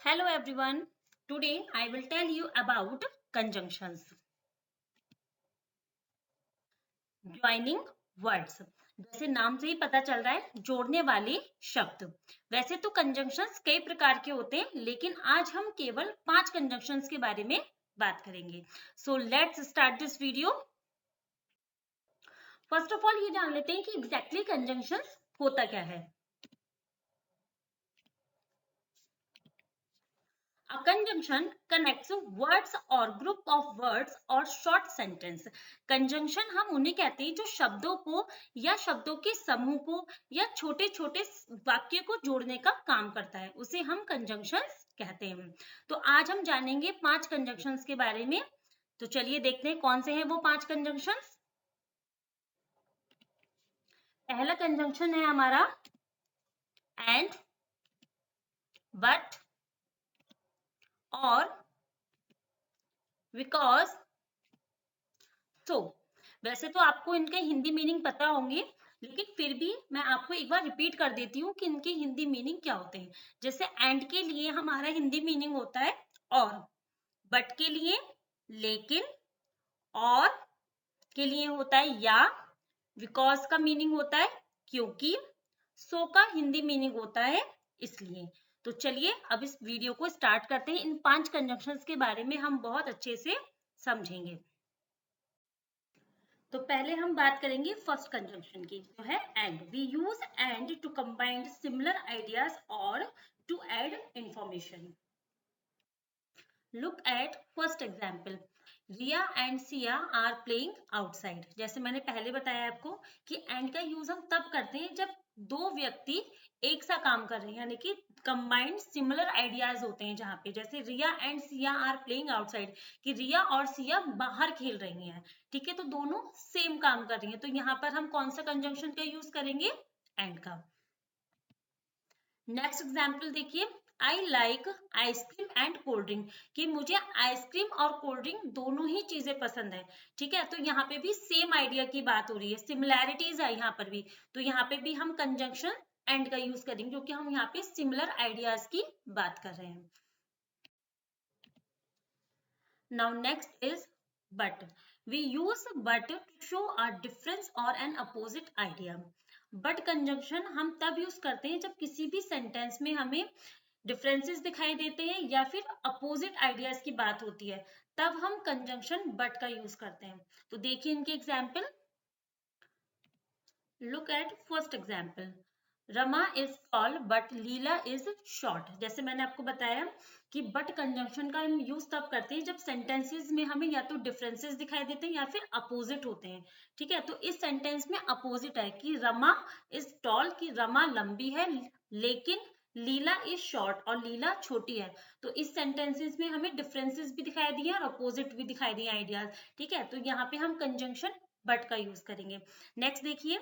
Hello everyone. Today I will tell you about conjunctions. Joining words. जैसे नाम से ही पता चल रहा है जोड़ने वाले शब्द। वैसे तो कंजंक्शंस कई प्रकार के होते हैं, लेकिन आज हम केवल 5 कंजंक्शंस के बारे में बात करेंगे। So let's start this video. First of all ये जान लेते हैं कि एग्जैक्टली कंजंक्शंस होता क्या है। A conjunction connects words or group of words or short sentence. Conjunction हम उन्हें कहते हैं जो शब्दों को या शब्दों के समूह को या छोटे छोटे वाक्य को जोड़ने का काम करता है, उसे हम conjunctions कहते हैं। तो आज हम जानेंगे 5 conjunctions के बारे में। तो चलिए देखते हैं कौन से हैं वो 5 conjunctions। पहला conjunction है हमारा and, but, और, because, so। वैसे तो आपको इनके हिंदी मीनिंग पता होंगे, लेकिन फिर भी मैं आपको एक बार रिपीट कर देती हूँ कि इनके हिंदी मीनिंग क्या होते हैं। जैसे एंड के लिए हमारा हिंदी मीनिंग होता है और, बट के लिए लेकिन, और के लिए होता है या, बिकॉज का मीनिंग होता है क्योंकि, सो का हिंदी मीनिंग होता है इसलिए। तो चलिए अब इस वीडियो को स्टार्ट करते हैं। इन 5 कंजंक्शंस के बारे में हम बहुत अच्छे से समझेंगे। तो पहले हम बात करेंगे फर्स्ट कंजंक्शन की, जो है and. We use and to combine similar ideas और to add information. Look at first example. Riya and Siya are playing outside. जैसे मैंने पहले बताया आपको कि एंड का यूज हम तब करते हैं जब दो व्यक्ति एक सा काम कर रहे हैं, यानी कि कंबाइंड सिमिलर आइडियाज होते हैं। जहां पे जैसे Riya and Siya are playing outside, कि रिया और सिया बाहर खेल रही हैं, ठीक है, तो दोनों सेम काम कर रही हैं। तो यहाँ पर हम कौन सा कंजंक्शन का यूज करेंगे? एंड का। नेक्स्ट एग्जाम्पल देखिए। I like ice cream and cold drink, कि मुझे आइसक्रीम और कोल्ड ड्रिंक दोनों ही चीजें पसंद है, ठीक है। तो यहाँ पे भी सेम आइडिया की बात हो रही है, सिमिलैरिटीज है यहाँ पर भी। तो यहाँ पे भी हम कंजंक्शन एंड का यूज करेंगे, क्योंकि हम यहाँ पे सिमिलर आइडियाज की बात कर रहे हैं। Now next is but. We use but to show a difference or an opposite idea. But conjunction हम तब यूज करते हैं जब किसी भी सेंटेंस में हमें डिफरेंसेस दिखाई देते हैं या फिर अपोजिट आइडियाज की बात होती है, तब हम कंजंक्शन बट का यूज करते हैं। तो देखिए इनके example. Look at first example. Rama is tall but Leela is short. जैसे मैंने आपको बताया कि बट कंजंक्शन का हम यूज तब करते हैं जब सेंटेंसेस में हमें या तो डिफरेंसेस दिखाई देते हैं या फिर अपोजिट होते हैं, ठीक है। तो इस सेंटेंस में अपोजिट है कि रमा इज टॉल, कि रमा लंबी है, लेकिन लीला इज शॉर्ट, और लीला छोटी है। तो इस सेंटेंसेस में हमें डिफरेंसेस भी दिखाई दिए और अपोजिट भी दिखाई दिए आइडियाज, ठीक है। तो यहाँ पे हम कंजंक्शन बट का यूज करेंगे। नेक्स्ट देखिए।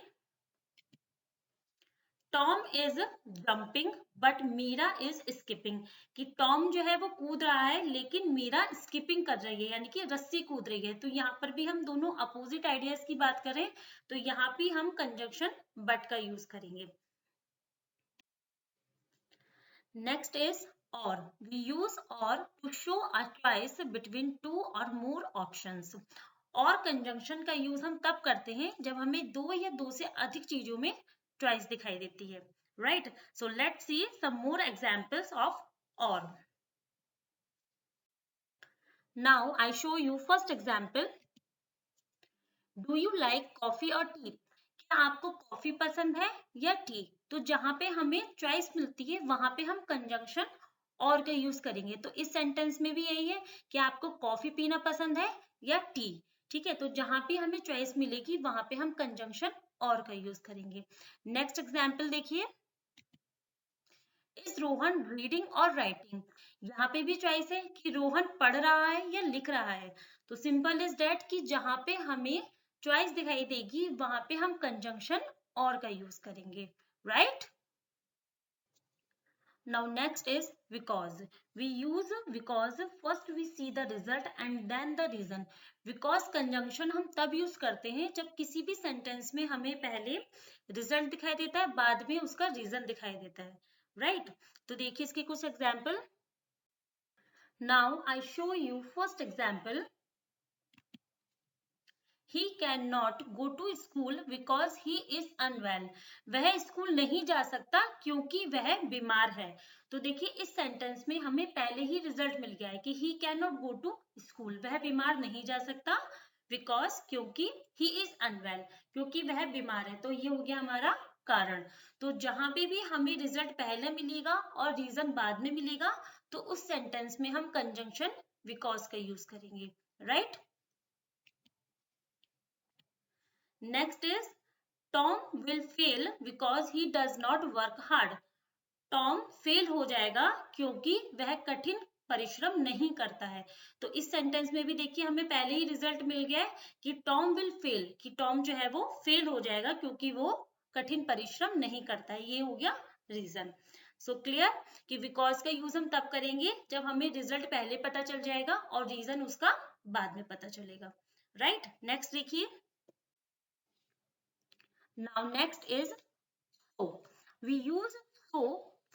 Tom is jumping but Meera is skipping, कि टॉम जो है वो कूद रहा है लेकिन मीरा स्किपिंग कर रही है, यानी कि रस्सी कूद रही है। तो यहाँ पर भी हम दोनों अपोजिट आइडियाज की बात करें, तो यहाँ भी हम कंजंक्शन बट का यूज करेंगे। Next is or. We use or to show a choice between two or more options. Or conjunction का यूज हम तब करते हैं जब हमें दो या दो से अधिक चीजों में चॉइस दिखाई देती है, right. So let's see some more examples of और। Now I show you first example. Do you like coffee और टी, क्या आपको कॉफी पसंद है या टी। तो जहां पे हमें चॉइस मिलती है वहां पे हम कंजंक्शन और का यूज करेंगे। तो इस सेंटेंस में भी यही है कि आपको कॉफी पीना पसंद है या टी, ठीक है। तो जहां पे हमें चॉइस मिलेगी वहां पे हम कंजंक्शन और का यूज करेंगे। नेक्स्ट एग्जाम्पल देखिए। इज रोहन रीडिंग और राइटिंग, यहाँ पे भी चॉइस है कि रोहन पढ़ रहा है या लिख रहा है। तो सिंपल इज डेट कि जहां पे हमें चॉइस दिखाई देगी वहां पे हम कंजंक्शन और का यूज करेंगे, right. Now next is because. We use because first we see the result and then the reason. Because conjunction हम तब यूज करते हैं जब किसी भी सेंटेंस में हमें पहले रिजल्ट दिखाई देता है, बाद में उसका रीजन दिखाई देता है, राइट। तो देखिए इसके कुछ example. Now I show you first example. He cannot go to school because he is unwell. वह स्कूल नहीं जा सकता क्योंकि वह बीमार है। तो देखिए इस सेंटेंस में हमें पहले ही रिजल्ट मिल गया है कि he cannot go to school, वह बीमार नहीं जा सकता, because क्योंकि he is unwell, क्योंकि वह बीमार है। तो ये हो गया हमारा कारण। तो जहां पे भी हमें रिजल्ट पहले मिलेगा और रीजन बाद में मिलेगा, तो उस सेंटेंस में हम कंजंक्शन बिकॉज का यूज करेंगे, right. Next is Tom will fail because he does not work hard. Tom fail हो जाएगा क्योंकि वह कठिन परिश्रम नहीं करता है। तो इस सेंटेंस में भी देखिए हमें पहले ही रिजल्ट मिल गया है कि टॉम विल फेल, कि टॉम जो है वो फेल हो जाएगा क्योंकि वो कठिन परिश्रम नहीं करता है। ये हो गया रीजन। सो क्लियर कि बिकॉज का यूज हम तब करेंगे जब हमें रिजल्ट पहले पता चल जाएगा और रीजन उसका बाद में पता चलेगा, राइट। नेक्स्ट देखिए। Now next is so. We use so.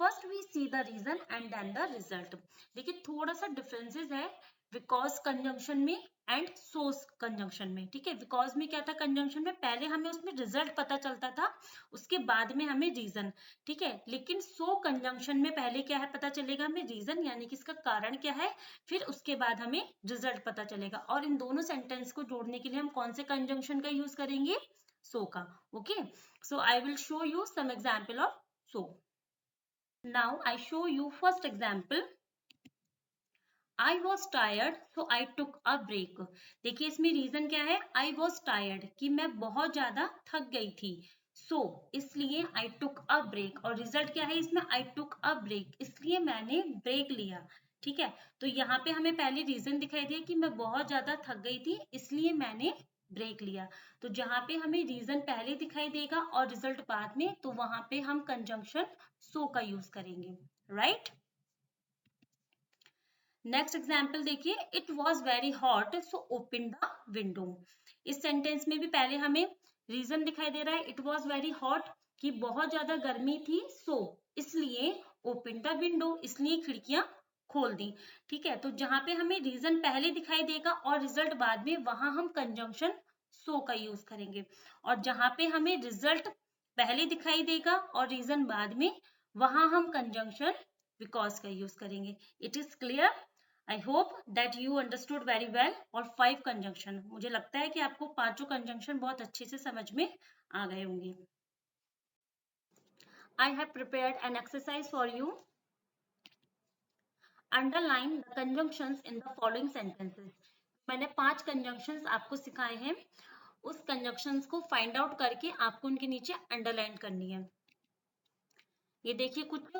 First we see the reason and then the result. देखिए थोड़ा सा डिफरेंसेस है बिकॉज कंजंक्शन में एंड सोस कंजंक्शन में, ठीक है। बिकॉज में क्या था, कंजंक्शन में पहले हमें उसमें रिजल्ट पता चलता था, उसके बाद में हमें रीजन, ठीक है। लेकिन सो कंजंक्शन में पहले क्या है पता चलेगा हमें रीजन, यानी कि इसका कारण क्या है, फिर उसके बाद हमें रिजल्ट पता चलेगा। और इन दोनों सेंटेंस को जोड़ने के लिए हम कौन से कंजंक्शन का यूज करेंगे, so का, okay. So I will show you some example of so. Now I show you first example. I was tired so I took a break. देखिए इसमें रीजन क्या है, I was tired कि मैं बहुत ज्यादा थक गई थी, so इसलिए I took a break। और रिजल्ट क्या है इसमें, I took a break इसलिए मैंने ब्रेक लिया, ठीक है। तो यहाँ पे हमें पहले रीजन दिखाई दिया कि मैं बहुत ज्यादा थक गई थी इसलिए मैंने ब्रेक लिया। तो जहां पे हमें रीजन पहले दिखाई देगा और रिजल्ट बाद में, तो वहां पे हम कंजंक्शन सो का यूज करेंगे, राइट। नेक्स्ट एग्जाम्पल देखिए। It was very hot so open the window. इस सेंटेंस में भी पहले हमें रीजन दिखाई दे रहा है, इट वॉज वेरी हॉट कि बहुत ज्यादा गर्मी थी, सो इसलिए ओपन द विंडो इसलिए खिड़कियां खोल दी, ठीक है। तो जहां पे हमें रीजन पहले दिखाई देगा और रिजल्ट बाद में, वहां हम कंजंक्शन सो का यूज करेंगे। और जहां पे हमें रिजल्ट पहले दिखाई देगा और रीजन बाद में, वहां हम कंजंक्शन बिकॉज का यूज करेंगे। It is clear. I hope that you understood very well. और 5 कंजंक्शन, मुझे लगता है कि आपको पांचों कंजंक्शन बहुत अच्छे से समझ में आ गए होंगे। I have prepared an exercise for you. Underline the conjunctions in the following sentences. मैंने 5 कंजंक्शंस आपको सिखाए हैं, उस कंजंक्शंस को फाइंड आउट करके आपको उनके नीचे अंडरलाइन करनी है। ये देखिए कुछ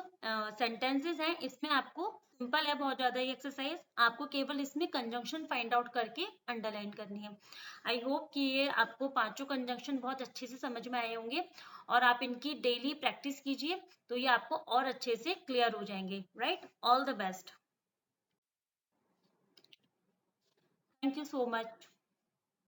सेंटेंसेस हैं, इसमें आपको सिंपल है बहुत ज्यादा ये एक्सरसाइज, आपको केवल इसमें कंजंक्शन फाइंड आउट करके अंडरलाइन करनी है। आई होप कि ये आपको पांचों कंजंक्शन बहुत अच्छे से समझ में आए होंगे और आप इनकी डेली प्रैक्टिस कीजिए तो ये आपको और अच्छे से क्लियर हो जाएंगे, right. All the best. Thank you so much.